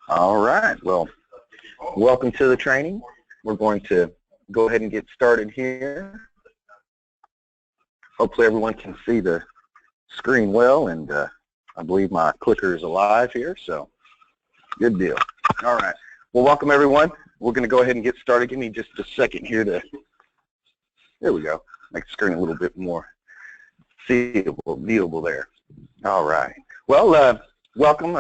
All right, well, welcome to the training. We're going to go ahead and get started here. Hopefully everyone can see the screen well, and I believe my clicker is alive here, so good deal. All right, well, welcome everyone. We're going to go ahead and get started. Give me just a second here to, there we go, make the screen a little bit more viewable there. All right, well, welcome.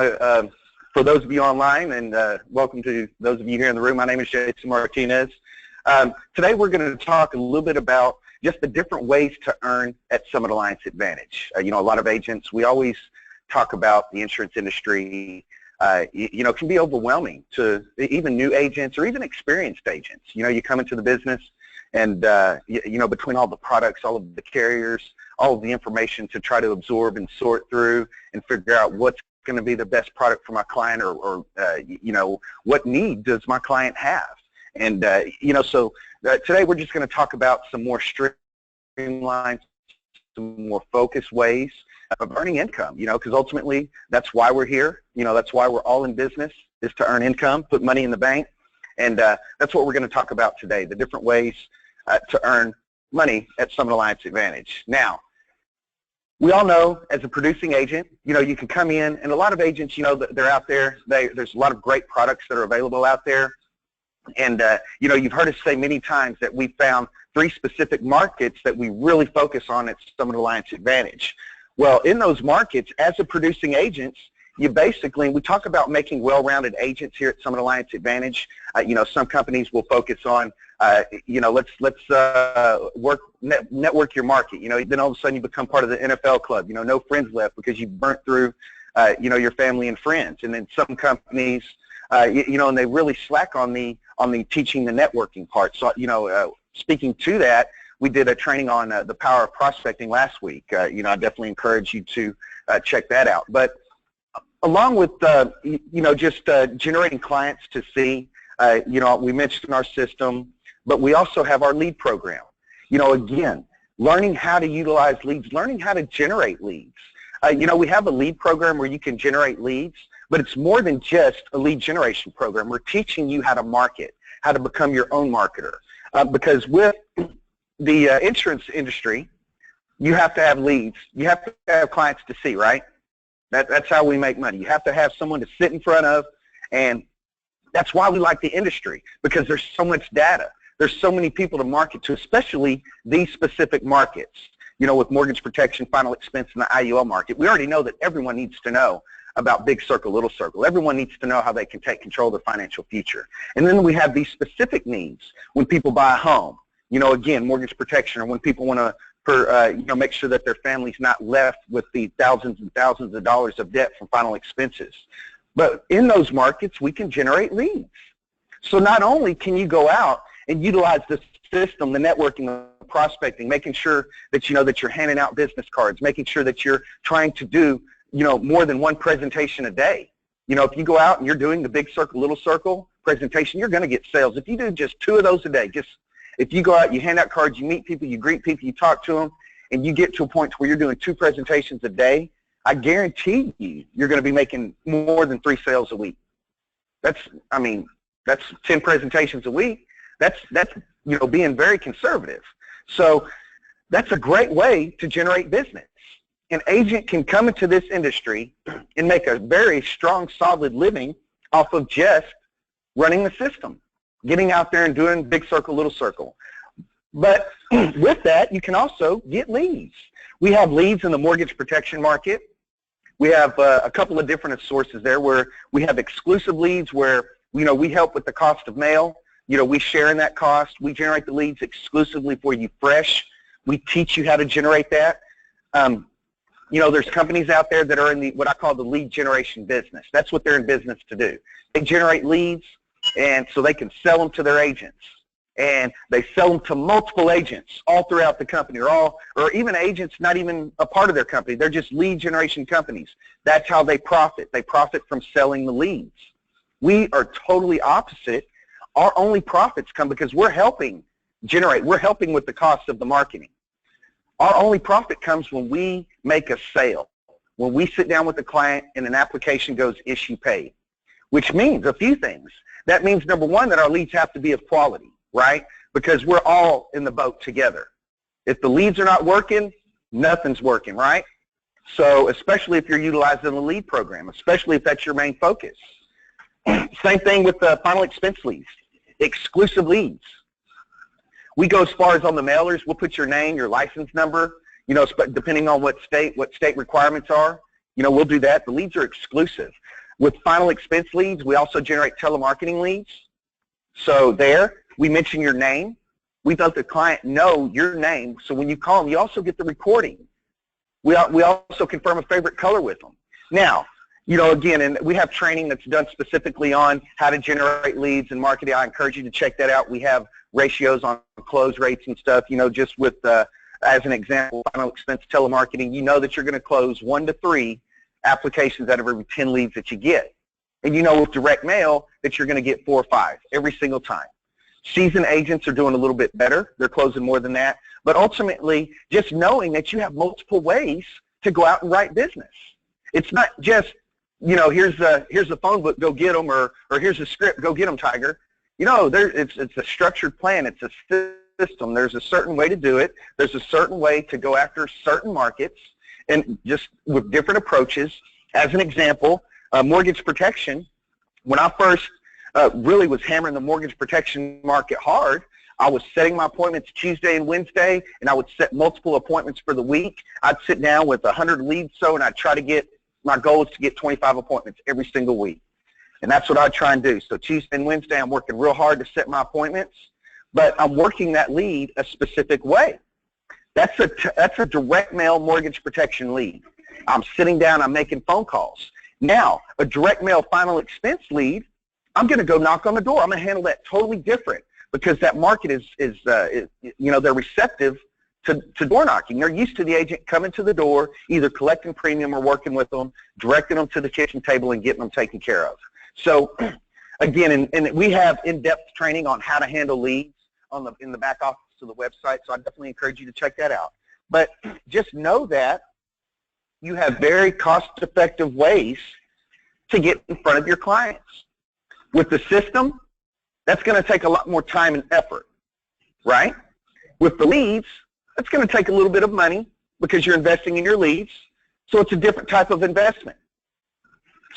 For those of you online, and welcome to those of you here in the room. My name is Jason Martinez. Today we're going to talk a little bit about just the different ways to earn at Summit Alliance Advantage. You know, a lot of agents, we always talk about the insurance industry. You know, it can be overwhelming to even new agents or even experienced agents. You know, you come into the business and, you know, between all the products, all of the carriers, all of the information to try to absorb and sort through and figure out what's going to be the best product for my client, or you know, what need does my client have. And you know, so today we're just going to talk about some more streamlined, some more focused ways of earning income, you know, because ultimately that's why we're here. You know, that's why we're all in business, is to earn income, put money in the bank. And that's what we're going to talk about today, the different ways to earn money at Summit Alliance Advantage. Now, we all know as a producing agent, you know, you can come in, and a lot of agents, you know, they're out there. There's a lot of great products that are available out there. And, you know, you've heard us say many times that we found 3 specific markets that we really focus on at Summit Alliance Advantage. Well, in those markets, as a producing agent, you basically, we talk about making well-rounded agents here at Summit Alliance Advantage. You know, some companies will focus on, you know, let's network your market. You know, then all of a sudden you become part of the NFL club. You know, no friends left because you burnt through, you know, your family and friends. And then some companies, you know, and they really slack on the teaching the networking part. So, you know, speaking to that, we did a training on the power of prospecting last week. You know, I definitely encourage you to check that out. But along with, you know, just generating clients to see, you know, we mentioned our system, but we also have our lead program. You know, again, learning how to utilize leads, learning how to generate leads. You know, we have a lead program where you can generate leads, but it's more than just a lead generation program. We're teaching you how to market, how to become your own marketer. Because with the insurance industry, you have to have leads. You have to have clients to see, right? That's how we make money. You have to have someone to sit in front of, and that's why we like the industry, because there's so much data. There's so many people to market to, especially these specific markets. You know, with mortgage protection, final expense, and the IUL market, we already know that everyone needs to know about big circle, little circle. Everyone needs to know how they can take control of their financial future. And then we have these specific needs when people buy a home. You know, again, mortgage protection, or when people want to you know, make sure that their family's not left with the thousands and thousands of dollars of debt from final expenses. But in those markets, we can generate leads. So not only can you go out and utilize the system, the networking, the prospecting, making sure that you know that you're handing out business cards, making sure that you're trying to do, you know, more than one presentation a day. You know, if you go out and you're doing the big circle, little circle presentation, you're going to get sales. If you do just 2 of those a day, if you go out, you hand out cards, you meet people, you greet people, you talk to them, and you get to a point where you're doing 2 presentations a day, I guarantee you're going to be making more than 3 sales a week. That's, I mean, that's 10 presentations a week. That's you know, being very conservative. So that's a great way to generate business. An agent can come into this industry and make a very strong, solid living off of just running the system, getting out there and doing big circle, little circle. But with that, you can also get leads. We have leads in the mortgage protection market. We have a couple of different sources there where we have exclusive leads where, you know, we help with the cost of mail. You know, we share in that cost. We generate the leads exclusively for you fresh. We teach you how to generate that. You know, there's companies out there that are in the what I call the lead generation business. That's what they're in business to do. They generate leads, and so they can sell them to their agents. And they sell them to multiple agents all throughout the company, or even agents not even a part of their company. They're just lead generation companies. That's how they profit. They profit from selling the leads. We are totally opposite. Our only profits come because we're helping generate. We're helping with the cost of the marketing. Our only profit comes when we make a sale, when we sit down with the client and an application goes issue paid, which means a few things. That means, number one, that our leads have to be of quality, right? Because we're all in the boat together. If the leads are not working, nothing's working, right? So especially if you're utilizing the lead program, especially if that's your main focus. Same thing with the final expense leads, exclusive leads. We go as far as on the mailers, we'll put your name, your license number, you know, depending on what state requirements are, you know, we'll do that. The leads are exclusive. With final expense leads, we also generate telemarketing leads. So there, we mention your name. We let the client know your name, so when you call them, you also get the recording. We also confirm a favorite color with them. Now, you know, again, and we have training that's done specifically on how to generate leads and marketing. I encourage you to check that out. We have ratios on close rates and stuff, you know, just with, as an example, final expense telemarketing, you know that you're going to close 1 to 3 applications out of every 10 leads that you get. And you know with direct mail that you're going to get 4 or 5 every single time. Seasoned agents are doing a little bit better. They're closing more than that. But ultimately, just knowing that you have multiple ways to go out and write business. It's not just, you know, here's a phone book, go get them, or here's a script, go get them, Tiger. You know, it's a structured plan. It's a system. There's a certain way to do it. There's a certain way to go after certain markets, and just with different approaches. As an example, mortgage protection, when I first really was hammering the mortgage protection market hard, I was setting my appointments Tuesday and Wednesday, and I would set multiple appointments for the week. I'd sit down with 100 leads, and I'd try to get, my goal is to get 25 appointments every single week. And that's what I try and do. So Tuesday and Wednesday, I'm working real hard to set my appointments, but I'm working that lead a specific way. That's a direct mail mortgage protection lead. I'm sitting down, I'm making phone calls. Now, a direct mail final expense lead, I'm going to go knock on the door. I'm going to handle that totally different, because that market is you know, they're receptive to door knocking. They're used to the agent coming to the door, either collecting premium or working with them, directing them to the kitchen table and getting them taken care of. So again, and we have in-depth training on how to handle leads in the back office of the website, so I definitely encourage you to check that out. But just know that you have very cost-effective ways to get in front of your clients. With the system, that's going to take a lot more time and effort, right? With the leads, that's going to take a little bit of money because you're investing in your leads, so it's a different type of investment.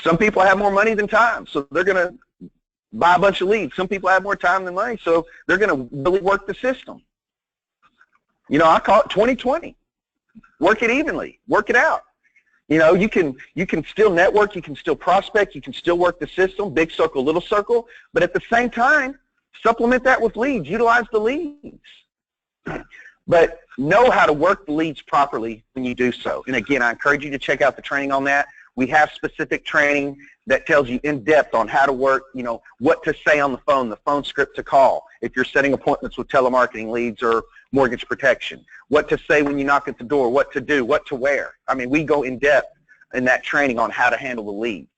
Some people have more money than time, so they're going to buy a bunch of leads. Some people have more time than money, so they're going to really work the system. You know, I call it 20-20. Work it evenly. Work it out. You know, you can still network, you can still prospect, you can still work the system, big circle, little circle, but at the same time, supplement that with leads. Utilize the leads. But know how to work the leads properly when you do so. And again, I encourage you to check out the training on that. We have specific training that tells you in depth on how to work, you know, what to say on the phone script to call if you're setting appointments with telemarketing leads or mortgage protection, what to say when you knock at the door, what to do, what to wear. I mean, we go in depth in that training on how to handle the leads.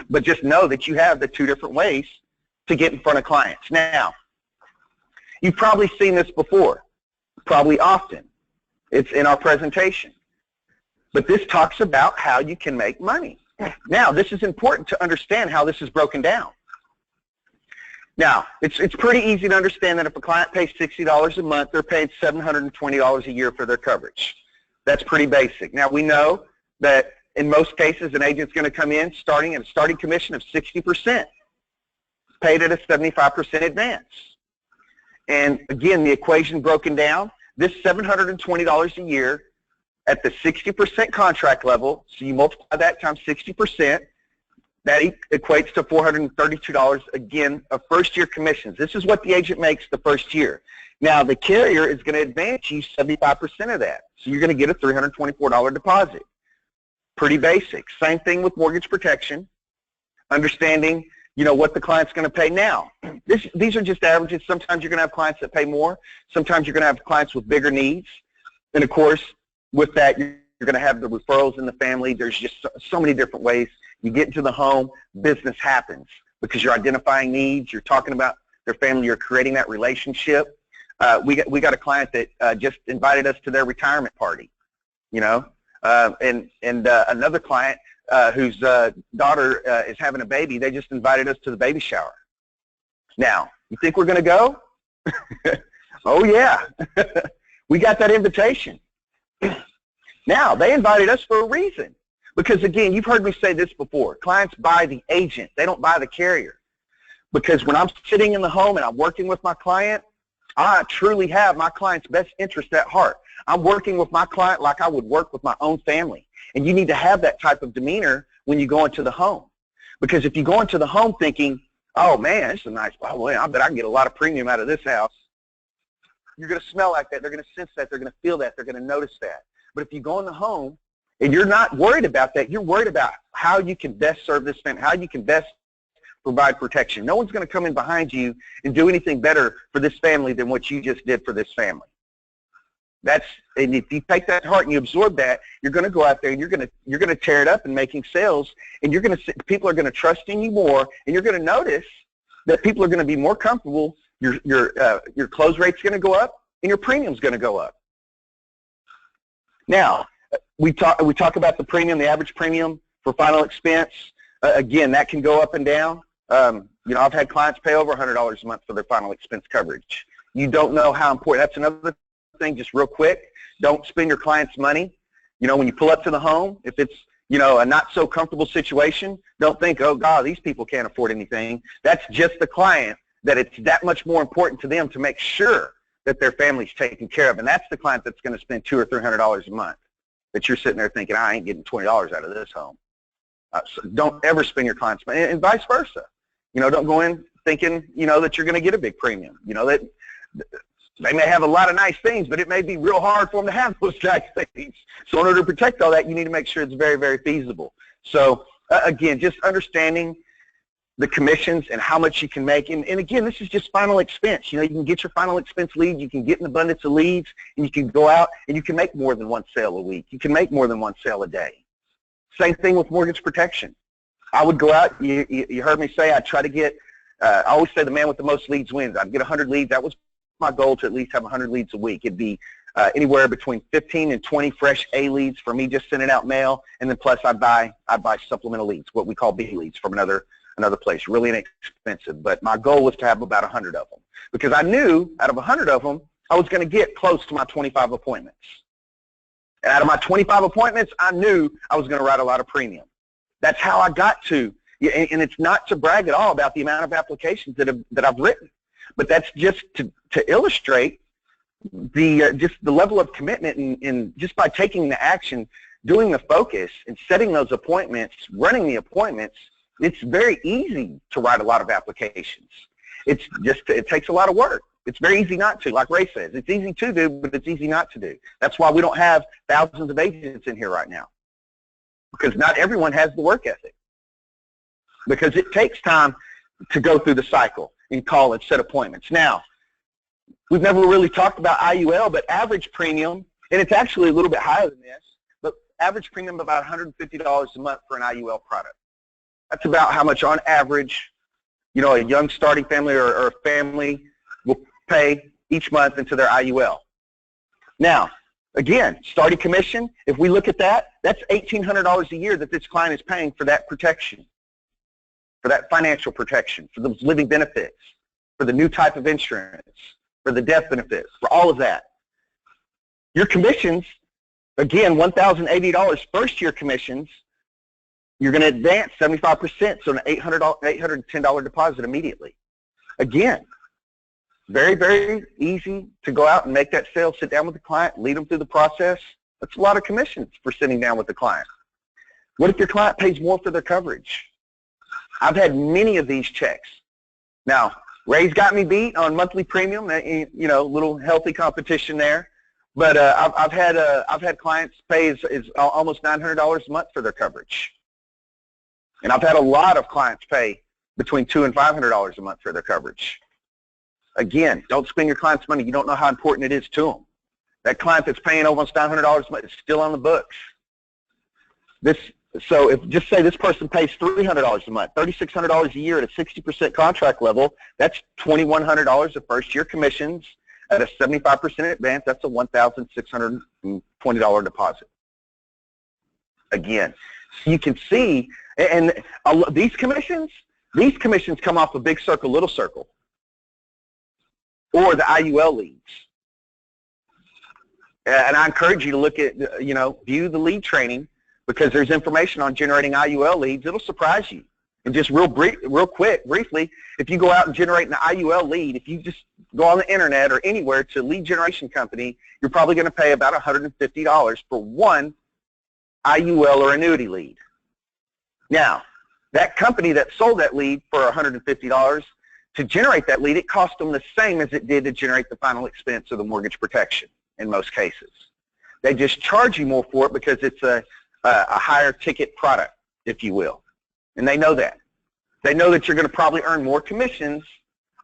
But just know that you have the 2 different ways to get in front of clients. Now, you've probably seen this before, probably often. It's in our presentation. But this talks about how you can make money. Now, this is important to understand how this is broken down. Now, it's pretty easy to understand that if a client pays $60 a month, they're paid $720 a year for their coverage. That's pretty basic. Now, we know that in most cases, an agent's going to come in starting at a starting commission of 60%, paid at a 75% advance. And again, the equation broken down, this $720 a year at the 60% contract level, so you multiply that times 60%, that equates to $432, again, of first-year commissions. This is what the agent makes the first year. Now, the carrier is going to advance you 75% of that, so you're going to get a $324 deposit. Pretty basic. Same thing with mortgage protection, understanding, you know, what the client's going to pay now. These are just averages. Sometimes you're going to have clients that pay more. Sometimes you're going to have clients with bigger needs. And, of course, with that, you're going to have the referrals in the family. There's just so many different ways. You get into the home, business happens because you're identifying needs. You're talking about their family. You're creating that relationship. We got a client that just invited us to their retirement party. You know, and another client whose daughter is having a baby, they just invited us to the baby shower. Now, you think we're going to go? Oh, yeah. We got that invitation. Now, they invited us for a reason. Because, again, you've heard me say this before. Clients buy the agent. They don't buy the carrier. Because when I'm sitting in the home and I'm working with my client, I truly have my client's best interest at heart. I'm working with my client like I would work with my own family. And you need to have that type of demeanor when you go into the home. Because if you go into the home thinking, oh, man, this is a nice, oh, boy, I bet I can get a lot of premium out of this house, you're going to smell like that. They're going to sense that. They're going to feel that. They're going to notice that. But if you go in the home and you're not worried about that, you're worried about how you can best serve this family, how you can best provide protection. No one's going to come in behind you and do anything better for this family than what you just did for this family. And if you take that to heart and you absorb that, you're going to go out there and you're going to tear it up in making sales, and people are going to trust in you more, and you're going to notice that people are going to be more comfortable. Your close rate's going to go up, and your premium's going to go up. Now, we talk about the premium, the average premium for final expense. Again, that can go up and down. I've had clients pay over $100 a month for their final expense coverage. You don't know how important. That's another thing, just real quick. Don't spend your client's money. When you pull up to the home, if it's a not so comfortable situation, don't think, oh God, these people can't afford anything. That's just the client, that it's that much more important to them to make sure that their family's taken care of. And that's the client that's going to spend $200 or $300 a month, that you're sitting there thinking, I ain't getting $20 out of this home. So don't ever spend your client's money, and vice versa. Don't go in thinking, that you're going to get a big premium. That they may have a lot of nice things, but it may be real hard for them to have those nice things. So in order to protect all that, you need to make sure it's very, very feasible. So again, just understanding the commissions and how much you can make. And again, this is just final expense. You can get your final expense lead, you can get an abundance of leads, and you can go out and you can make more than one sale a week. You can make more than one sale a day. Same thing with mortgage protection. I would go out, you heard me say, I'd try to get, I always say the man with the most leads wins. I'd get 100 leads. That was my goal, to at least have 100 leads a week. It'd be anywhere between 15 and 20 fresh A leads for me just sending out mail, and then plus I'd buy supplemental leads, what we call B leads, from another place, really inexpensive. But my goal was to have about 100 of them, because I knew out of 100 of them, I was going to get close to my 25 appointments. And out of my 25 appointments, I knew I was going to write a lot of premium. That's how I got to, and it's not to brag at all about the amount of applications that I've written, but that's just to illustrate just the level of commitment, and just by taking the action, doing the focus, and setting those appointments, running the appointments, it's very easy to write a lot of applications. It takes a lot of work. It's very easy not to, like Ray says. It's easy to do, but it's easy not to do. That's why we don't have thousands of agents in here right now, because not everyone has the work ethic. Because it takes time to go through the cycle and call and set appointments. Now, we've never really talked about IUL, but average premium, and it's actually a little bit higher than this, but average premium about $150 a month for an IUL product. That's about how much on average, a young starting family or a family will pay each month into their IUL. Now, again, starting commission, if we look at that, that's $1,800 a year that this client is paying for that protection, for that financial protection, for those living benefits, for the new type of insurance, for the death benefits, for all of that. Your commissions, again, $1,080 first year commissions, you're going to advance 75%, so an $810 deposit immediately. Again, very, very easy to go out and make that sale, sit down with the client, lead them through the process. That's a lot of commissions for sitting down with the client. What if your client pays more for their coverage? I've had many of these checks. Now, Ray's got me beat on monthly premium, little healthy competition there. But I've had clients pay as almost $900 a month for their coverage. And I've had a lot of clients pay between $200 and $500 a month for their coverage. Again, don't spend your client's money. You don't know how important it is to them. That client that's paying almost $900 a month is still on the books. So just say this person pays $300 a month, $3,600 a year at a 60% contract level, that's $2,100 of first year commissions at a 75% advance. That's a $1,620 deposit. again. So you can see, and these commissions come off a big circle, little circle, or the IUL leads. And I encourage you to look at, view the lead training, because there's information on generating IUL leads. It'll surprise you. And just real quick, briefly, if you go out and generate an IUL lead, if you just go on the internet or anywhere to a lead generation company, you're probably going to pay about $150 for one IUL or annuity lead. Now, that company that sold that lead for $150, to generate that lead, it cost them the same as it did to generate the final expense of the mortgage protection in most cases. They just charge you more for it because it's a higher ticket product, if you will. And they know that. They know that you're going to probably earn more commissions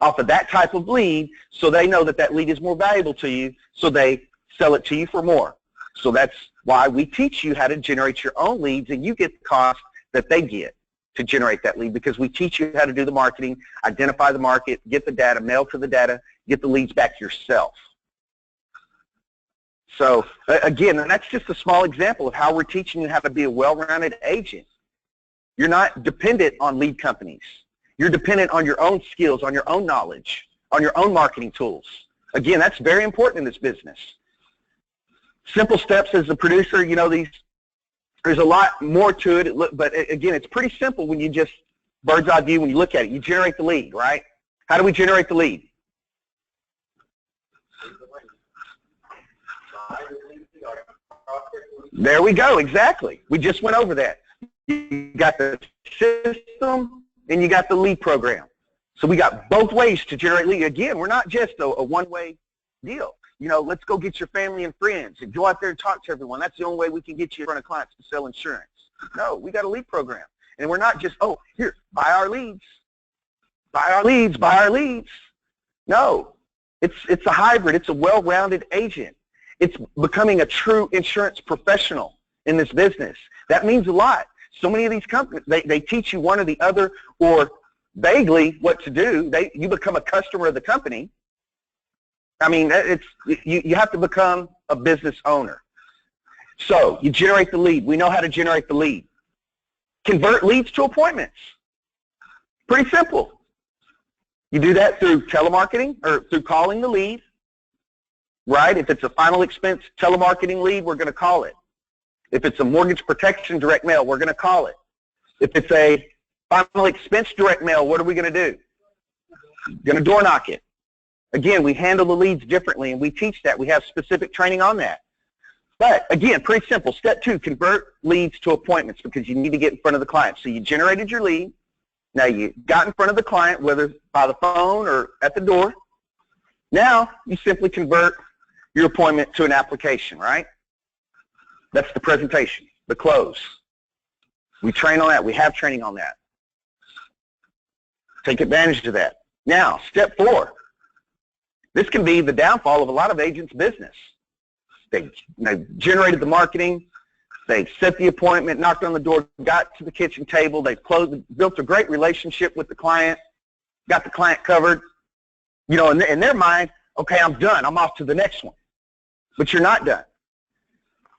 off of that type of lead, so they know that that lead is more valuable to you, so they sell it to you for more. So that's why we teach you how to generate your own leads, and you get the cost that they get to generate that lead, because we teach you how to do the marketing, identify the market, get the data, mail to the data, get the leads back yourself. So again, and that's just a small example of how we're teaching you how to be a well-rounded agent. You're not dependent on lead companies. You're dependent on your own skills, on your own knowledge, on your own marketing tools. Again, that's very important in this business. Simple steps as a producer, there's a lot more to it, but again, it's pretty simple when you just bird's eye view when you look at it. You generate the lead, right? How do we generate the lead? There we go, exactly. We just went over that. You got the system and you got the lead program. So we got both ways to generate lead. Again, we're not just a one-way deal. Let's go get your family and friends and go out there and talk to everyone. That's the only way we can get you in front of clients to sell insurance. No, we got a lead program. And we're not just, oh, here, buy our leads. Buy our leads, buy our leads. No, it's a hybrid. It's a well-rounded agent. It's becoming a true insurance professional in this business. That means a lot. So many of these companies, they teach you one or the other, or vaguely what to do. You become a customer of the company. I mean, you have to become a business owner. So you generate the lead. We know how to generate the lead. Convert leads to appointments. Pretty simple. You do that through telemarketing or through calling the lead, right? If it's a final expense telemarketing lead, we're going to call it. If it's a mortgage protection direct mail, we're going to call it. If it's a final expense direct mail, what are we going to do? Going to door knock it. Again, we handle the leads differently, and we teach that. We have specific training on that. But again, pretty simple. Step 2, convert leads to appointments, because you need to get in front of the client. So you generated your lead. Now you got in front of the client, whether by the phone or at the door. Now you simply convert your appointment to an application, right? That's the presentation, the close. We train on that. We have training on that. Take advantage of that. Now, step 4. This can be the downfall of a lot of agents' business. They've generated the marketing, they've set the appointment, knocked on the door, got to the kitchen table, they've built a great relationship with the client, got the client covered. In their mind, okay, I'm done, I'm off to the next one. But you're not done.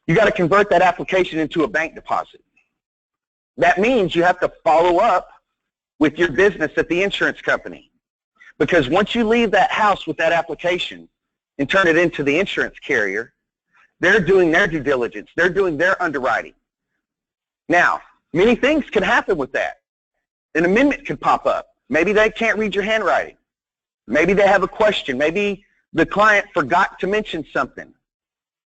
You got to convert that application into a bank deposit. That means you have to follow up with your business at the insurance company. Because once you leave that house with that application and turn it into the insurance carrier, they're doing their due diligence. They're doing their underwriting. Now, many things can happen with that. An amendment could pop up. Maybe they can't read your handwriting. Maybe they have a question. Maybe the client forgot to mention something,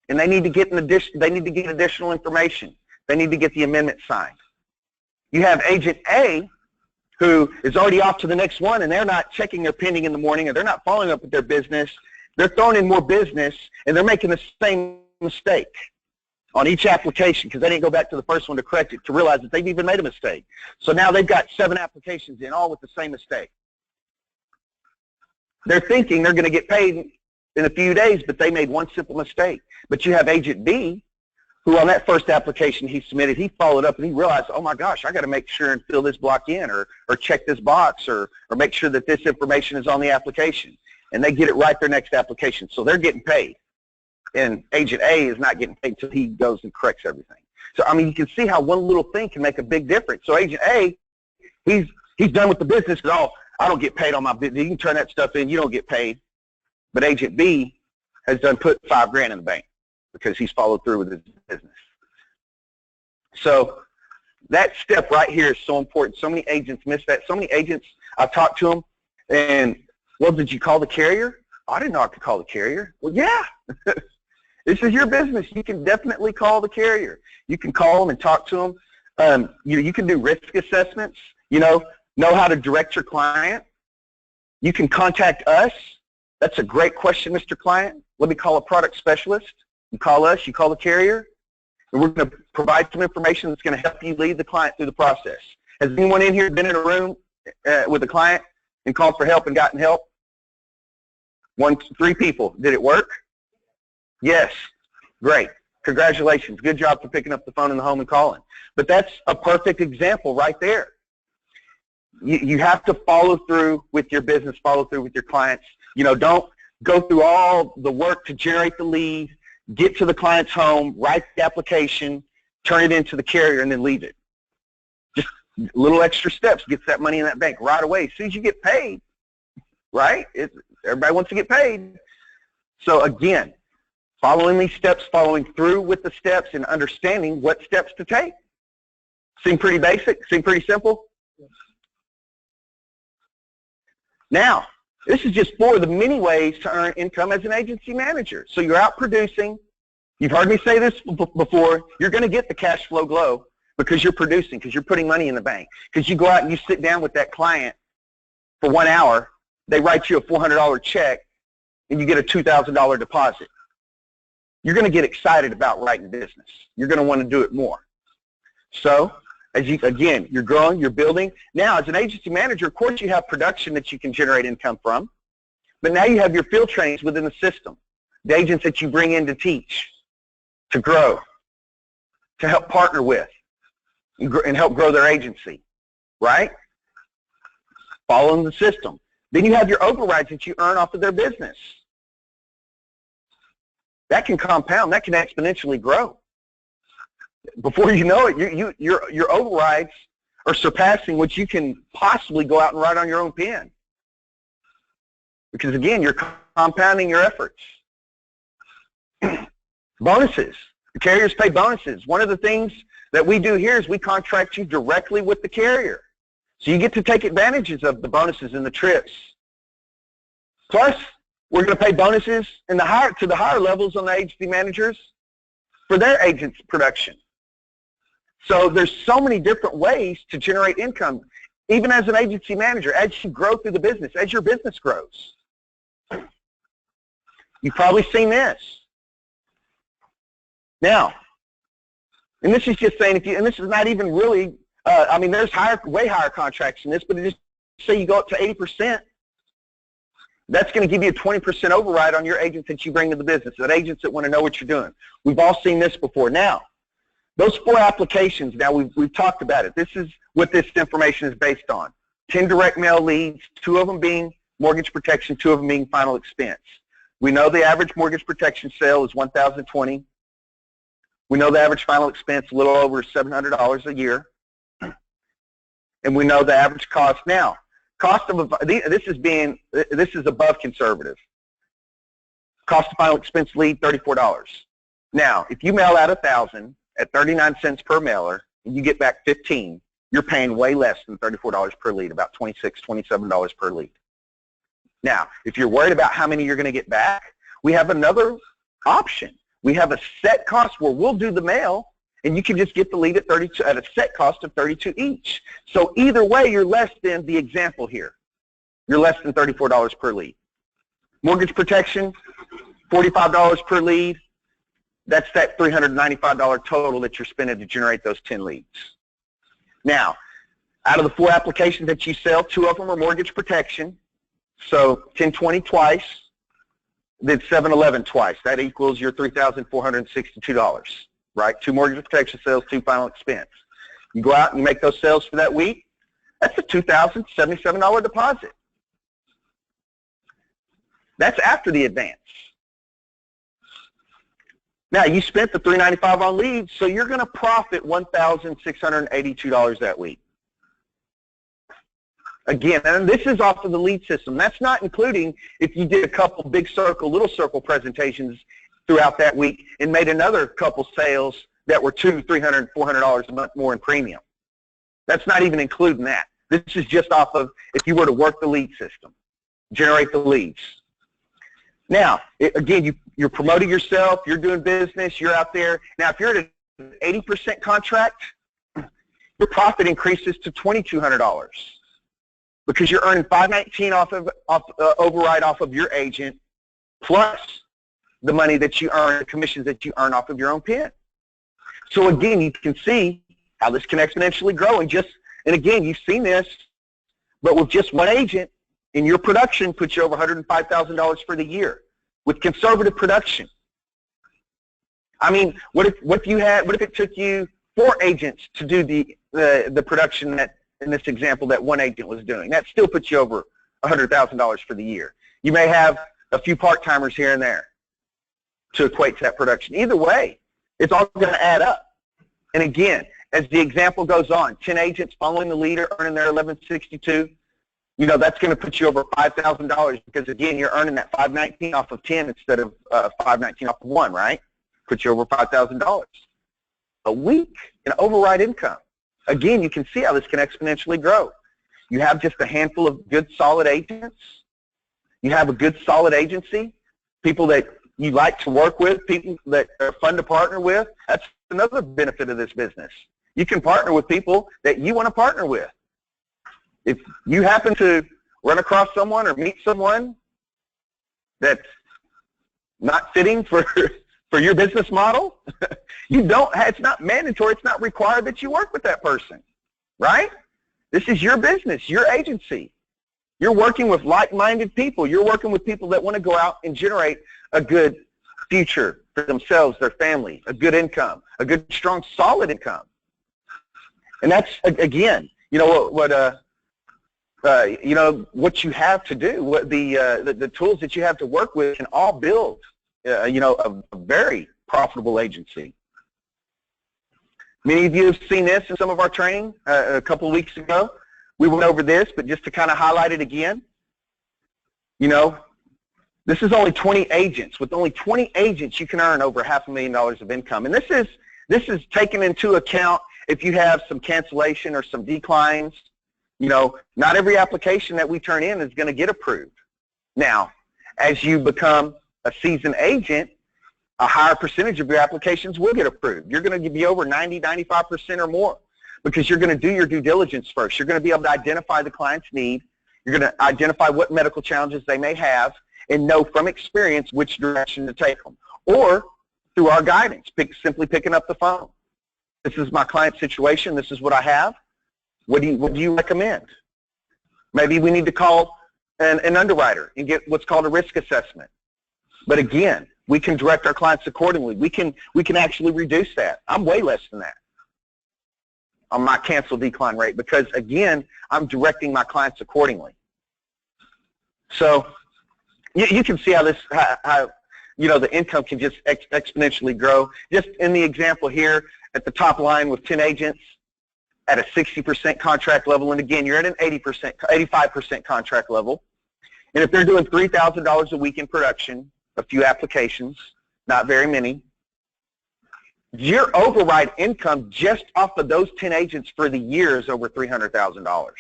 and they need to get additional information. They need to get the amendment signed. You have agent A who is already off to the next one, and they're not checking their pending in the morning, or they're not following up with their business. They're throwing in more business, and they're making the same mistake on each application because they didn't go back to the first one to correct it, to realize that they've even made a mistake. So now they've got 7 applications in, all with the same mistake. They're thinking they're going to get paid in a few days, but they made one simple mistake. But you have agent B, who on that first application he submitted, he followed up and he realized, oh my gosh, I got to make sure and fill this block in, or check this box, or make sure that this information is on the application. And they get it right their next application. So they're getting paid. And agent A is not getting paid until he goes and corrects everything. So, I mean, you can see how one little thing can make a big difference. So Agent A, he's done with the business because, oh, I don't get paid on my business. You can turn that stuff in, you don't get paid. But Agent B has done put $5,000 in the bank because he's followed through with his business. So that step right here is so important. So many agents miss that. So many agents, I've talked to them, and, well, did you call the carrier? Oh, I didn't know I could call the carrier. Well, yeah. This is your business. You can definitely call the carrier. You can call them and talk to them. You can do risk assessments, know how to direct your client. You can contact us. That's a great question, Mr. Client. Let me call a product specialist. You call us, you call the carrier, and we're going to provide some information that's going to help you lead the client through the process. Has anyone in here been in a room with a client and called for help and gotten help? 3 people. Did it work? Yes. Great. Congratulations. Good job for picking up the phone in the home and calling. But that's a perfect example right there. You have to follow through with your business, follow through with your clients. Don't go through all the work to generate the lead, get to the client's home, write the application, turn it into the carrier, and then leave it. Just little extra steps gets that money in that bank right away. As soon as you get paid, right? Everybody wants to get paid. So again, following these steps, following through with the steps, and understanding what steps to take. Seem pretty basic? Seem pretty simple? Now, this is just 4 of the many ways to earn income as an agency manager. So you're out producing. You've heard me say this before. You're going to get the cash flow glow because you're producing, because you're putting money in the bank. Because you go out and you sit down with that client for 1 hour, they write you a $400 check, and you get a $2,000 deposit. You're going to get excited about writing business. You're going to want to do it more. So, again, you're growing, you're building. Now, as an agency manager, of course, you have production that you can generate income from, but now you have your field trainings within the system, the agents that you bring in to teach, to grow, to help partner with, and help grow their agency, right? Following the system. Then you have your overrides that you earn off of their business. That can compound. That can exponentially grow. Before you know it, your overrides are surpassing what you can possibly go out and write on your own pen. Because again, you're compounding your efforts. Bonuses. The carriers pay bonuses. One of the things that we do here is we contract you directly with the carrier. So you get to take advantages of the bonuses and the trips. Plus, we're going to pay bonuses to the higher levels on the agency managers for their agents' production. So there's so many different ways to generate income, even as an agency manager, as you grow through the business, as your business grows. You've probably seen this. Now, and this is just saying, and this is not even really, I mean, there's way higher contracts than this, but just say you go up to 80%, that's going to give you a 20% override on your agents that you bring to the business, that agents that want to know what you're doing. We've all seen this before. Now, those 4 applications, now we've talked about it. This is what this information is based on. 10 direct mail leads, 2 of them being mortgage protection, 2 of them being final expense. We know the average mortgage protection sale is $1,020. We know the average final expense a little over $700 a year. And we know the average cost. Now, cost of this is above conservative. Cost of final expense lead, $34. Now, if you mail out 1,000 at 39 cents per mailer and you get back 15, you're paying way less than $34 per lead, about $26, $27 per lead. Now, if you're worried about how many you're going to get back, we have another option. We have a set cost where we'll do the mail, and you can just get the lead at a set cost of $32 each. So either way, you're less than the example here. You're less than $34 per lead. Mortgage protection, $45 per lead. That's that $395 total that you're spending to generate those 10 leads. Now, out of the 4 applications that you sell, 2 of them are mortgage protection. So 1020 twice, then 711 twice. That equals your $3,462, right? 2 mortgage protection sales, 2 final expense. You go out and you make those sales for that week, that's a $2,077 deposit. That's after the advance. Now, you spent the $395 on leads, so you're going to profit $1,682 that week. Again, and this is off of the lead system. That's not including if you did a couple big circle, little circle presentations throughout that week and made another couple sales that were $200, $300, $400 a month more in premium. That's not even including that. This is just off of if you were to work the lead system, generate the leads. Now, again, you're promoting yourself, you're doing business, you're out there. Now, if you're at an 80% contract, your profit increases to $2,200 because you're earning $519 override off of your agent plus the money that you earn, the commissions that you earn off of your own pen. So again, you can see how this can exponentially grow. And again, you've seen this, but with just one agent in your production puts you over $105,000 for the year with conservative production. I mean, what if it took you 4 agents to do the production that, in this example, that one agent was doing? That still puts you over $100,000 for the year. You may have a few part-timers here and there to equate to that production. Either way, it's all going to add up. And again, as the example goes on, 10 agents following the leader earning their $1,162, you know, that's going to put you over $5,000 because, again, you're earning that $519 off of 10 instead of $519 off of 1, right? Puts you over $5,000 a week in override income. Again, you can see how this can exponentially grow. You have just a handful of good, solid agents. You have a good, solid agency, people that you like to work with, people that are fun to partner with. That's another benefit of this business. You can partner with people that you want to partner with. If you happen to run across someone or meet someone that's not fitting for your business model, it's not mandatory, it's not required that you work with that person, right? This is your business, your agency. You're working with like-minded people. You're working with people that want to go out and generate a good future for themselves, their family, a good income, a good, strong, solid income. And that's, again, you know what you have to do, what the tools that you have to work with can all build, a very profitable agency. Many of you have seen this in some of our training a couple of weeks ago. We went over this, but just to kind of highlight it again, you know, this is only 20 agents. With only 20 agents, you can earn over $500,000 of income. And this is taken into account if you have some cancellation or some declines. You know, not every application that we turn in is going to get approved. Now, as you become a seasoned agent, a higher percentage of your applications will get approved. You're going to be over 90, 95% or more because you're going to do your due diligence first. You're going to be able to identify the client's need. You're going to identify what medical challenges they may have and know from experience which direction to take them. Or through our guidance, simply picking up the phone. This is my client situation. This is what I have. What do you recommend? Maybe we need to call an underwriter and get what's called a risk assessment. But again, we can direct our clients accordingly. We can actually reduce that. I'm way less than that on my cancel decline rate because, again, I'm directing my clients accordingly. So you can see how the income can just exponentially grow. Just in the example here at the top line with 10 agents at a 60% contract level, and again, you're at an 85% contract level. And if they're doing $3,000 a week in production, a few applications, not very many, your override income just off of those 10 agents for the year is over $300,000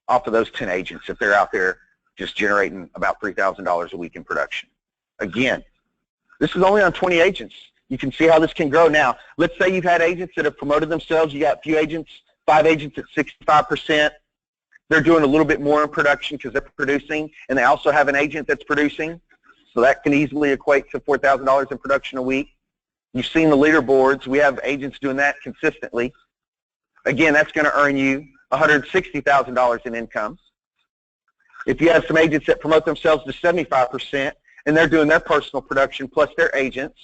off of those 10 agents if they're out there just generating about $3,000 a week in production. Again, this is only on 20 agents. You can see how this can grow. Now, let's say you've had agents that have promoted themselves. You got a few agents, 5 agents at 65%. They're doing a little bit more in production because they're producing, and they also have an agent that's producing. So that can easily equate to $4,000 in production a week. You've seen the leaderboards. We have agents doing that consistently. Again, that's going to earn you $160,000 in income. If you have some agents that promote themselves to 75% and they're doing their personal production plus their agents,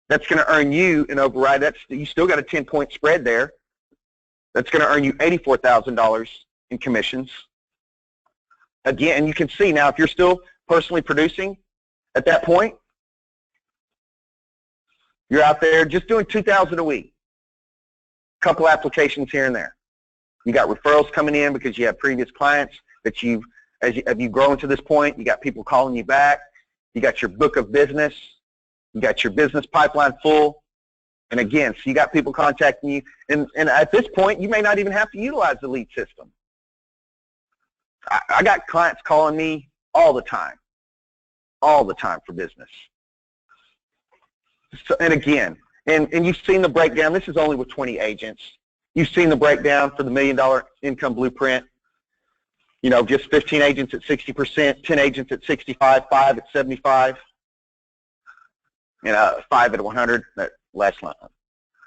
that's going to earn you an override. You still got a 10-point spread there. That's going to earn you $84,000 in commissions. Again, and you can see now if you're still personally producing at that point, You're out there just doing 2,000 a week, couple applications here and there. You got referrals coming in because you have previous clients that as you grow to this point, you got people calling you back. You got your book of business. You got your business pipeline full. And again, so you got people contacting you. And at this point, you may not even have to utilize the lead system. I got clients calling me all the time for business. So, and again, and you've seen the breakdown. This is only with 20 agents. You've seen the breakdown for the $1 Million Income Blueprint. You know, just 15 agents at 60%, 10 agents at 65, 5 at 75, and 5 at 100. That last line,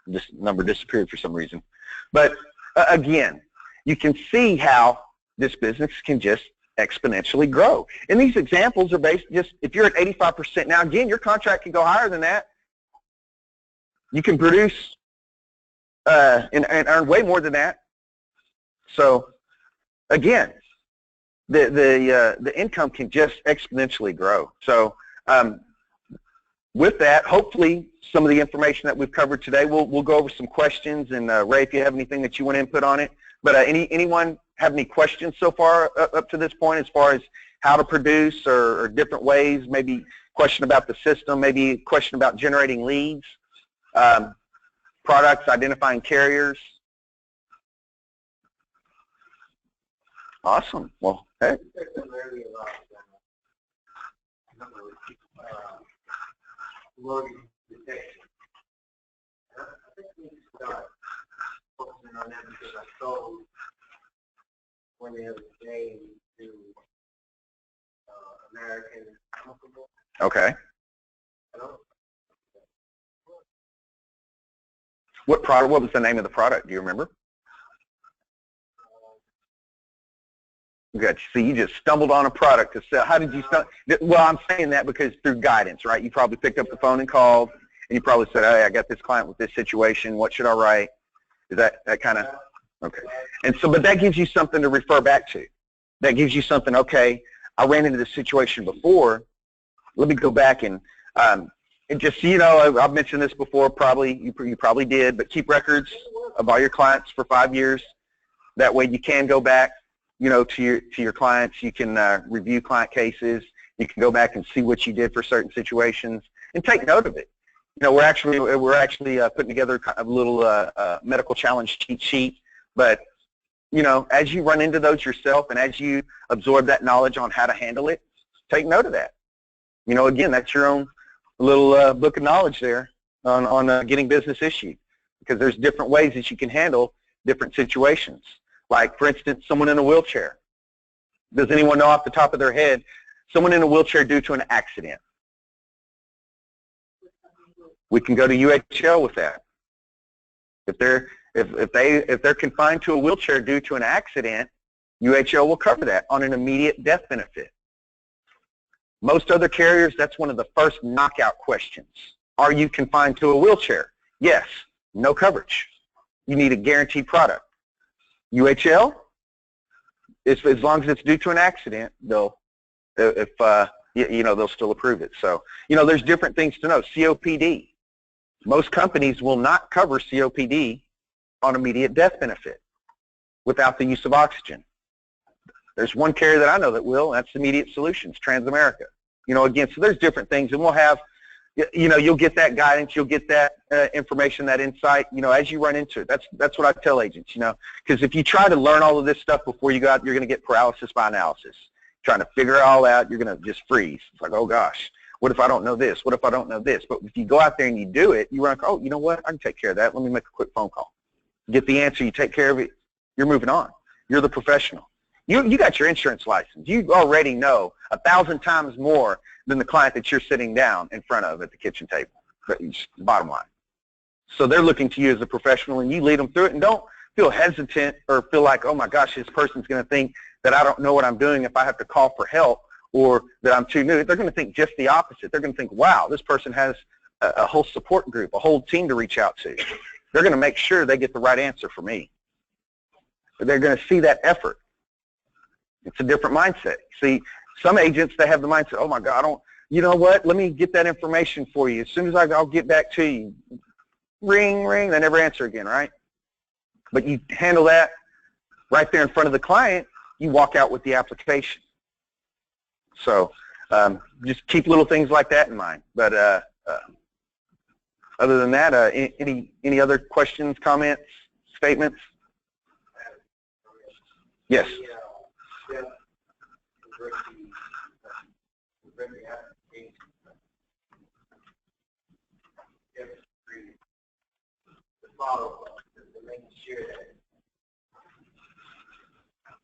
this number disappeared for some reason. But again, you can see how this business can just exponentially grow. And these examples are based just, if you're at 85%, now again, your contract can go higher than that. You can produce and earn way more than that. So again, the income can just exponentially grow. So with that, hopefully some of the information that we've covered today, we'll go over some questions. And Ray, if you have anything that you want to input on it. But anyone have any questions so far up to this point as far as how to produce or different ways, maybe question about the system, maybe a question about generating leads, products, identifying carriers? Awesome. Well, hey. Loading detection. I think we need to start focusing on that because I sold one the other day to American. Okay. What product? What was the name of the product? Do you remember? Good. So you just stumbled on a product to sell. How did you stumble? Well, I'm saying that because through guidance, right? You probably picked up the phone and called, and you probably said, "Hey, I got this client with this situation. What should I write?" Is that kind of okay? And so, but that gives you something to refer back to. That gives you something. Okay, I ran into this situation before. Let me go back and just so you know, I've mentioned this before. Probably you probably did, but keep records of all your clients for 5 years. That way, you can go back. You know, to your clients, you can review client cases. You can go back and see what you did for certain situations and take note of it. You know, we're actually putting together kind of a little medical challenge cheat sheet. But you know, as you run into those yourself and as you absorb that knowledge on how to handle it, take note of that. You know, again, that's your own little book of knowledge there on getting business issued, because there's different ways that you can handle different situations. Like, for instance, someone in a wheelchair. Does anyone know off the top of their head someone in a wheelchair due to an accident? We can go to UHL with that. If they're confined to a wheelchair due to an accident, UHL will cover that on an immediate death benefit. Most other carriers, that's one of the first knockout questions. Are you confined to a wheelchair? Yes. No coverage. You need a guaranteed product. UHL, as long as it's due to an accident, they'll still approve it. So, you know, there's different things to know. COPD. Most companies will not cover COPD on immediate death benefit without the use of oxygen. There's one carrier that I know that will, and that's Immediate Solutions, Transamerica. You know, again, so there's different things, and we'll have, you know, you'll get that guidance, you'll get that information, that insight, you know, as you run into it. That's what I tell agents, you know, because if you try to learn all of this stuff before you go out, you're going to get paralysis by analysis. Trying to figure it all out, you're going to just freeze. It's like, oh gosh, what if I don't know this? What if I don't know this? But if you go out there and you do it, you run, oh, you know what? I can take care of that. Let me make a quick phone call. Get the answer, you take care of it, you're moving on. You're the professional. You got your insurance license. You already know 1,000 times more than the client that you're sitting down in front of at the kitchen table. Bottom line. So they're looking to you as a professional, and you lead them through it. And don't feel hesitant or feel like, oh my gosh, this person's going to think that I don't know what I'm doing if I have to call for help, or that I'm too new. They're going to think just the opposite. They're going to think, wow, this person has a whole support group, a whole team to reach out to. They're going to make sure they get the right answer for me. But they're going to see that effort. It's a different mindset. See, some agents, they have the mindset, oh my God, you know what, let me get that information for you. As soon as I'll get back to you. Ring, ring, they never answer again, right? But you handle that right there in front of the client, you walk out with the application. So just keep little things like that in mind. But other than that, any other questions, comments, statements? Yes.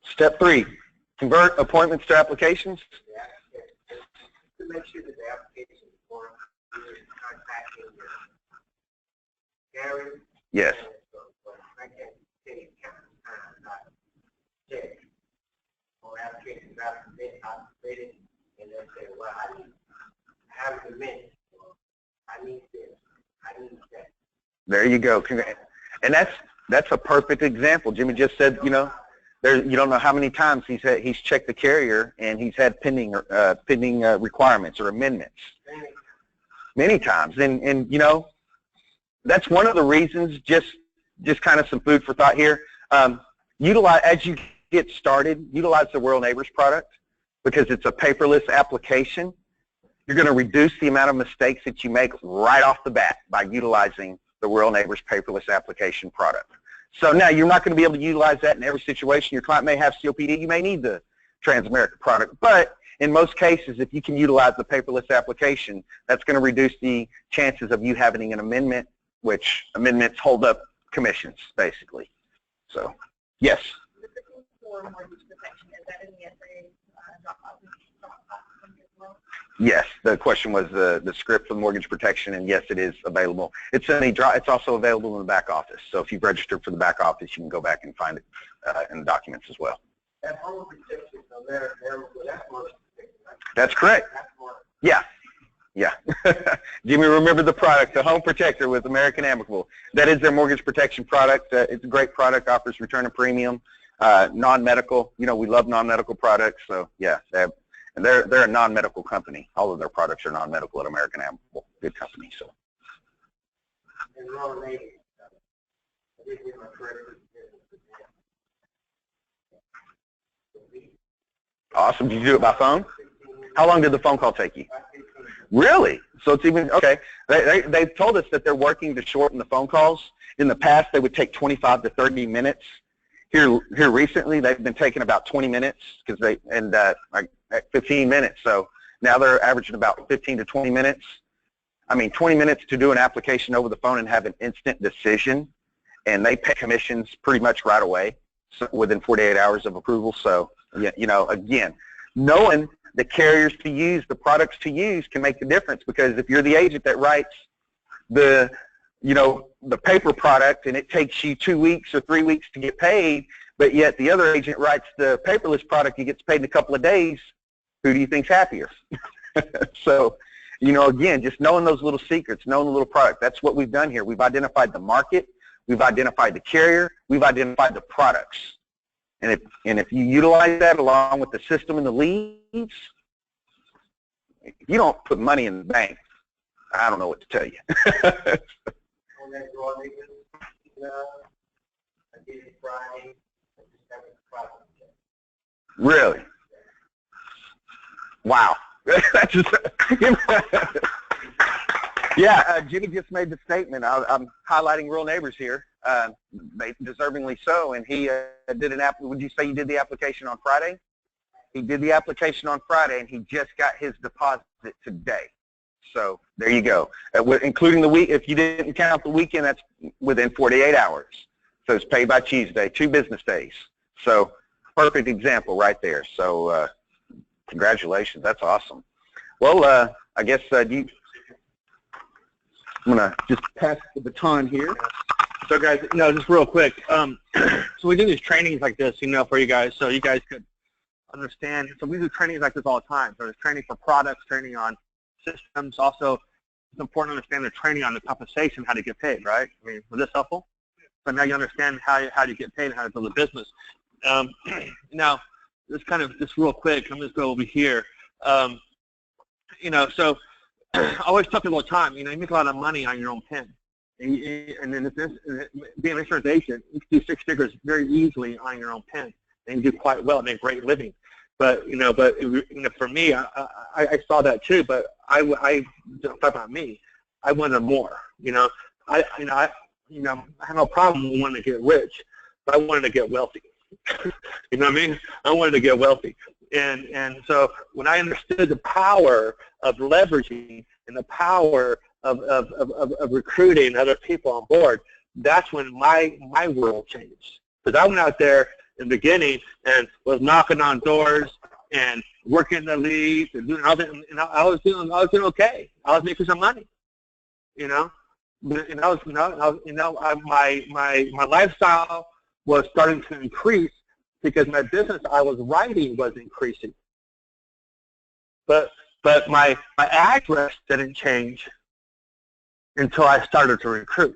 Step 3, convert appointments to applications. To make sure that the application form is contacting your carrier. Yes. I can't take time, not check. Or applications I've submitted, and they'll say, well, I have a minute. I need this. I need that. There you go. And that's a perfect example. Jimmy just said, you know, you don't know how many times he's checked the carrier and he's had pending requirements or amendments. Many times. And you know, that's one of the reasons, just kind of some food for thought here. Utilize, as you get started, utilize the World Neighbors product because it's a paperless application. You're going to reduce the amount of mistakes that you make right off the bat by utilizing the World Neighbors paperless application product. So now you're not going to be able to utilize that in every situation. Your client may have COPD. You may need the Transamerica product. But in most cases, if you can utilize the paperless application, that's going to reduce the chances of you having an amendment, which amendments hold up commissions, basically. So, yes? The booking for mortgage protection, is that in the SAA drop-off as well? Yes, the question was the script for mortgage protection, and yes, it is available. It's also available in the back office. So if you've registered for the back office, you can go back and find it in the documents as well. That home protection, that's mortgage protection. That's correct. Yeah. Yeah. Jimmy, remember the product, the Home Protector with American Amicable. That is their mortgage protection product. It's a great product, offers return of premium, non-medical. You know, we love non-medical products, so yeah. And they're a non-medical company. All of their products are non-medical at American Amicable. Good company. So. Awesome. Did you do it by phone? How long did the phone call take you? Really? So it's even, okay. They've told us that they're working to shorten the phone calls. In the past, they would take 25 to 30 minutes. Here recently, they've been taking about 20 minutes because like 15 minutes. So now they're averaging about 15 to 20 minutes. I mean, 20 minutes to do an application over the phone and have an instant decision, and they pay commissions pretty much right away, so within 48 hours of approval. So, you know, again, knowing the carriers to use, the products to use can make the difference, because if you're the agent that writes the paper product and it takes you 2 weeks or 3 weeks to get paid, but yet the other agent writes the paperless product, he gets paid in a couple of days, who do you think's happier? So, you know, again, just knowing those little secrets, knowing the little product, that's what we've done here. We've identified the market, we've identified the carrier, we've identified the products. And if you utilize that along with the system and the leads, if you don't put money in the bank, I don't know what to tell you. Really? Wow. Yeah, Jimmy just made the statement. I'm highlighting Real Neighbors here, deservingly so, and he did an app. Would you say you did the application on Friday? He did the application on Friday, and he just got his deposit today. So there you go. Including the week, if you didn't count the weekend, that's within 48 hours. So it's paid by Tuesday, 2 business days. So perfect example right there. So congratulations, that's awesome. Well, I guess I'm gonna just pass the baton here. So guys, just real quick. So we do these trainings like this, for you guys, so you guys could understand. So we do trainings like this all the time. So there's training for products, training on systems. Also, it's important to understand the training on the compensation, how to get paid, right? I mean, was this helpful? So now you understand how you get paid and how to build a business. Now, just real quick, I'm just going to go over here. so I always tell people all the time, you make a lot of money on your own pen. And then being an insurance agent, you can do 6 figures very easily on your own pen, and you do quite well, make a great living. But for me, I saw that too. But I don't talk about me. I wanted more. I had no problem wanting to get rich, but I wanted to get wealthy. You know what I mean? I wanted to get wealthy. And so when I understood the power of leveraging and the power of recruiting other people on board, that's when my world changed. Because I went out there in the beginning and was knocking on doors and working the leads and doing all that, and I was doing okay. I was making some money, But my lifestyle was starting to increase because my business I was writing was increasing. But my address didn't change until I started to recruit.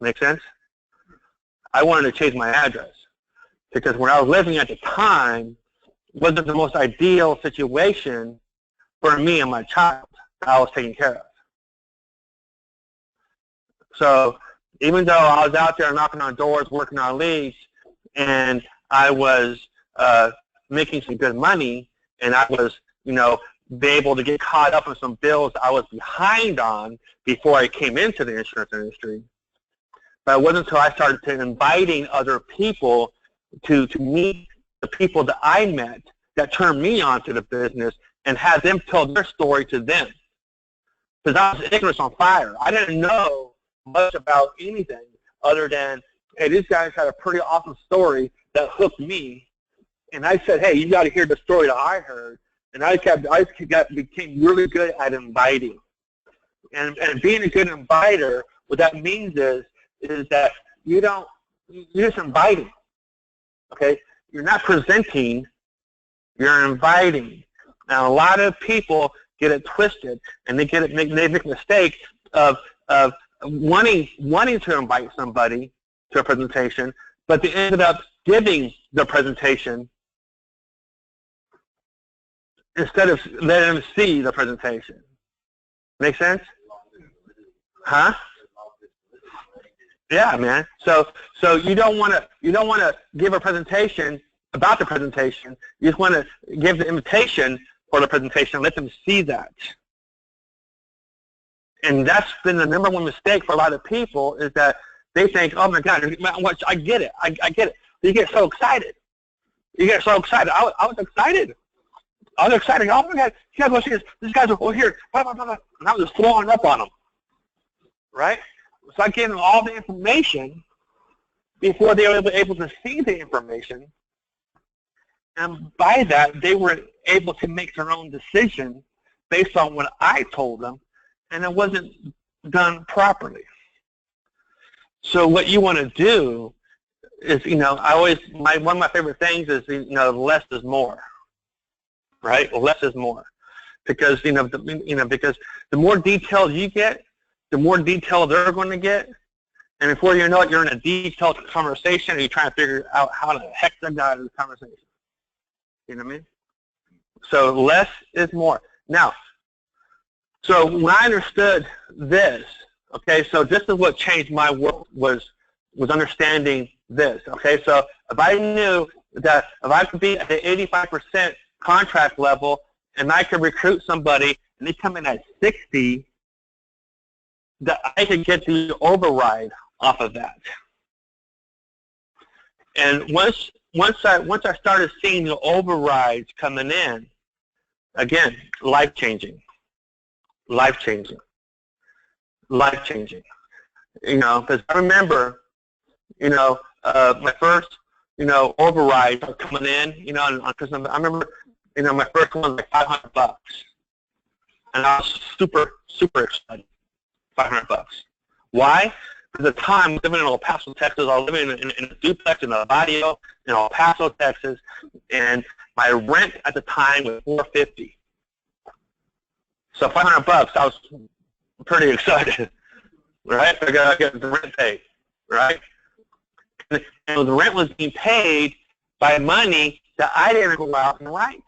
Make sense? I wanted to change my address because where I was living at the time wasn't the most ideal situation for me and my child that I was taking care of. So even though I was out there knocking on doors, working on leads, and I was making some good money, and I was, be able to get caught up on some bills I was behind on before I came into the insurance industry. But it wasn't until I started inviting other people to meet the people that I met that turned me on to the business and had them tell their story to them. Because I was ignorance on fire. I didn't know much about anything other than, hey, these guys had a pretty awesome story that hooked me. And I said, hey, you got to hear the story that I heard. And I became really good at inviting. And being a good inviter, what that means is that you're just inviting, okay? You're not presenting, you're inviting. Now, a lot of people get it twisted, and they make a mistake of wanting to invite somebody to a presentation, but they ended up giving the presentation instead of letting them see the presentation. Make sense? Huh? Yeah, man. So you don't want to give a presentation about the presentation. You just want to give the invitation for the presentation. Let them see that. And that's been the number one mistake for a lot of people, is that they think, oh my God, I get it. I get it. You get so excited. I was excited. Oh my God, you guys want to see this? These guys are over here. Blah, blah, blah, blah. And I was just throwing up on them. Right? So I gave them all the information before they were able to see the information. And by that, they were able to make their own decision based on what I told them, and it wasn't done properly. So what you want to do is, one of my favorite things is, less is more, right? Less is more, because because the more details you get, the more detail they're going to get, and before you know it, you're in a detailed conversation, and you're trying to figure out how the heck they got out of the conversation. You know what I mean? So less is more. Now, so when I understood this, okay, so this is what changed my world, was understanding this, okay? So if I knew that if I could be at the 85% contract level and I could recruit somebody and they come in at 60, that I could get the override off of that. And once I started seeing the overrides coming in, again, life-changing. Because I remember, my first, overrides are coming in, because I remember, my first one was like $500, and I was super, super excited. $500. Why? Because at the time, living in El Paso, Texas, I was living in a duplex in El Barrio in El Paso, Texas, and my rent at the time was $450. So $500, I was pretty excited, right? I got to get the rent paid, right? And the rent was being paid by money that I didn't go out and write.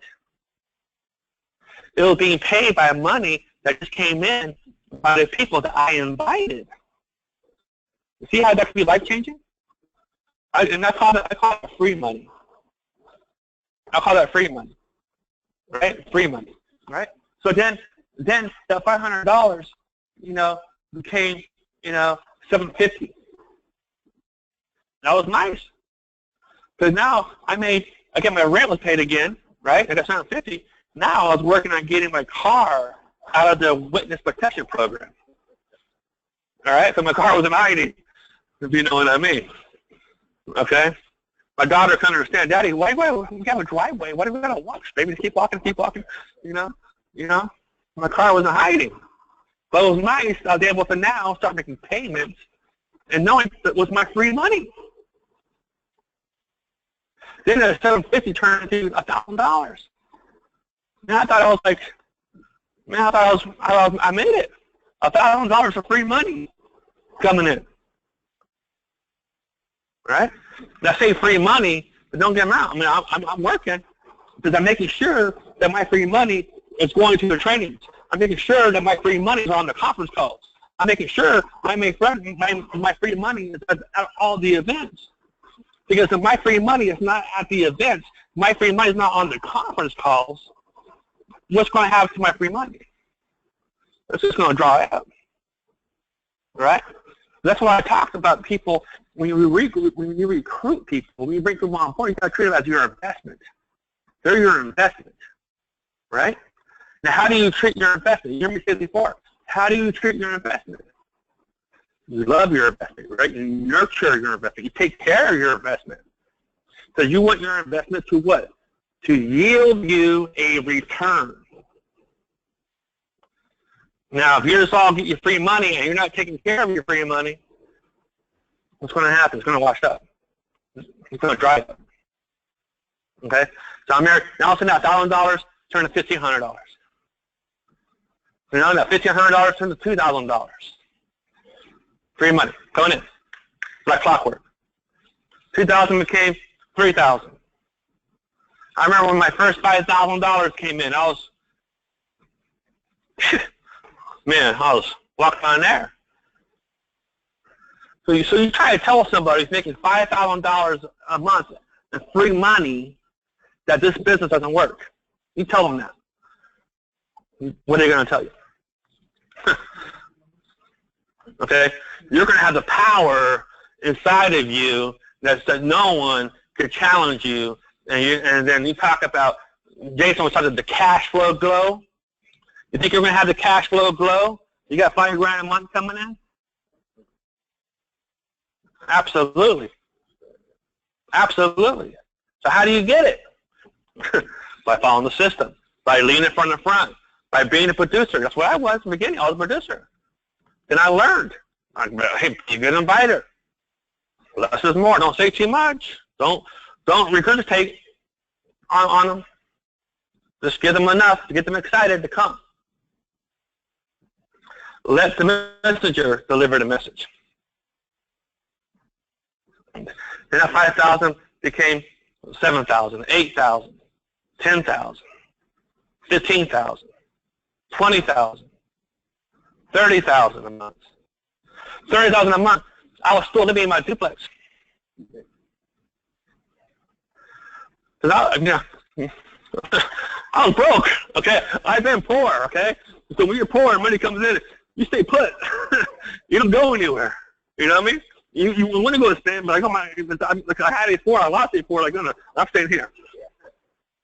It was being paid by money that just came in by the people that I invited. See how that could be life-changing? And I call it free money. I call that free money, right? Free money, right? So then that $500, became, $750. That was nice. Because now I get my rent was paid again, right? I got $750. Now I was working on getting my car out of the witness protection program. All right, so my car was in hiding, if you know what I mean. Okay? My daughter couldn't understand, Daddy, why we have a driveway? Why do we gotta walk, baby? Keep walking, My car was in hiding. But it was nice. I was able to now start making payments and knowing that was my free money. Then the $750 turned into $1,000. And I thought I made it. $1,000 for free money coming in. Right? I say free money, but don't get me wrong. I'm working because I'm making sure that my free money is going to the trainings. I'm making sure that my free money is on the conference calls. I'm making sure my free money is at all the events. Because if my free money is not at the events, my free money is not on the conference calls, what's going to happen to my free money? It's just going to draw out. Right? That's why I talked about people, when you recruit people, when you bring people on board, you got to treat them as your investment. They're your investment. Right? Now, how do you treat your investment? You heard me say before. How do you treat your investment? You love your investment, right? You nurture your investment. You take care of your investment. So you want your investment to what? To yield you a return. Now, if you just all get your free money and you're not taking care of your free money, what's going to happen? It's going to wash up. It's going to dry up. Okay? So I'm here. Now, also now $1,000 turn to $1,500. Now $1,500 turn to $2,000. Free money coming in, like clockwork. 2,000 became 3,000. I remember when my first $5,000 came in, I was walking on there. So you try to tell somebody who's making $5,000 a month in free money that this business doesn't work. You tell them that. What are they going to tell you? Okay? You're going to have the power inside of you that no one could challenge you. And then you talk about, Jason was talking about the cash flow glow. You think you're going to have the cash flow glow? You got $5,000 a month coming in? Absolutely. Absolutely. So how do you get it? By following the system, by leaning from the front, by being a producer. That's what I was in the beginning. I was a producer. Then I learned. Hey, be a good inviter. Less is more. Don't say too much. Don't regurgitate on them. Just give them enough to get them excited to come. Let the messenger deliver the message. Then that 5,000 became 7,000, 8,000, 10,000, 15,000, 20,000, 30,000 a month. 30,000 a month. I was still living in my duplex. Because I was broke, okay? I've been poor, okay? So when you're poor and money comes in, you stay put. You don't go anywhere. You know what I mean? You want to go to spend, but I had it before, I lost it before, no, I'm staying here.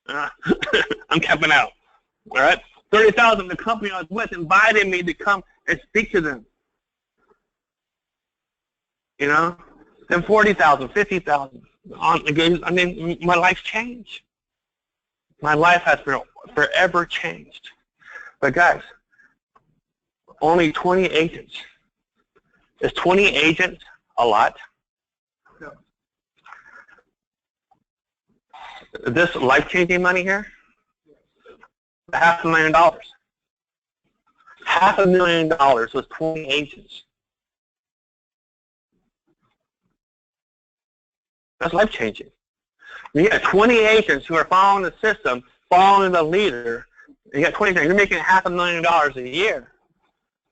I'm camping out. All right? 30,000, the company I was with invited me to come and speak to them. You know? Then 40,000, 50,000. I mean, my life's changed. My life has forever changed. But guys, only 20 agents. Is 20 agents a lot? No. This life-changing money here? $500,000. $500,000 was 20 agents. That's life-changing. You got 20 agents who are following the system, following the leader, You got 20 grand. You're making $500,000 a year.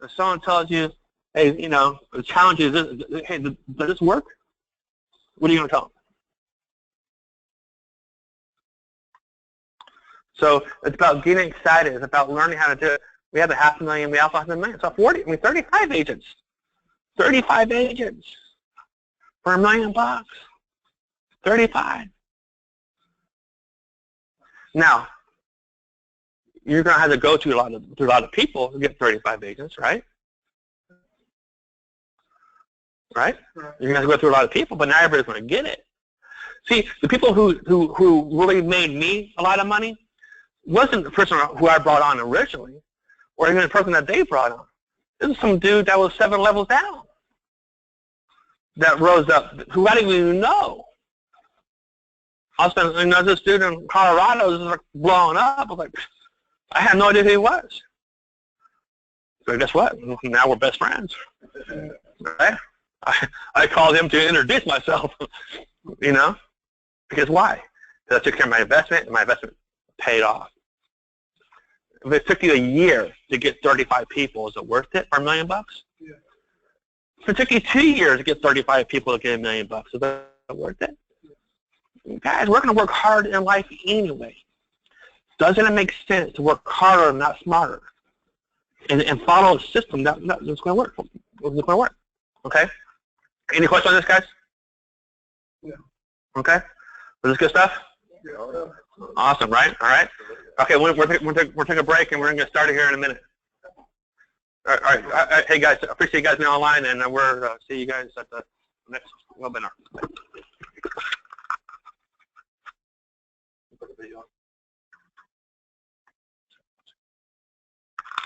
If someone tells you, hey, you know, the challenge is this, hey, does this work? What are you going to tell them? So it's about getting excited. It's about learning how to do it. We have the $500,000. We also have $1 million. So 35 agents. 35 agents for $1 million. 35. Now, you're going to have to go to a lot of people to get 35 agents, right? Right? You're going to have to go through a lot of people, but not everybody's going to get it. See, the people who really made me a lot of money wasn't the person who I brought on originally, or even the person that they brought on. This is some dude that was 7 levels down that rose up, who I didn't even know. I spent, you know, this dude in Colorado is like blowing up. I was like, I had no idea who he was. So guess what? Now we're best friends. Right? I called him to introduce myself, you know? Because why? Because I took care of my investment, and my investment paid off. If it took you a year to get 35 people, is it worth it for $1 million? Yeah. If it took you 2 years to get 35 people to get $1 million, is that worth it? Guys, we're going to work hard in life anyway. Doesn't it make sense to work harder and not smarter? And follow a system that's going to work. It's going to work. Okay? Any questions on this, guys? Yeah. Okay? Was this good stuff? Yeah. Awesome, right? All right. Okay, we're taking a break, and we're going to get started here in a minute. All right. Hey, guys, I appreciate you guys being online, and we'll see you guys at the next webinar.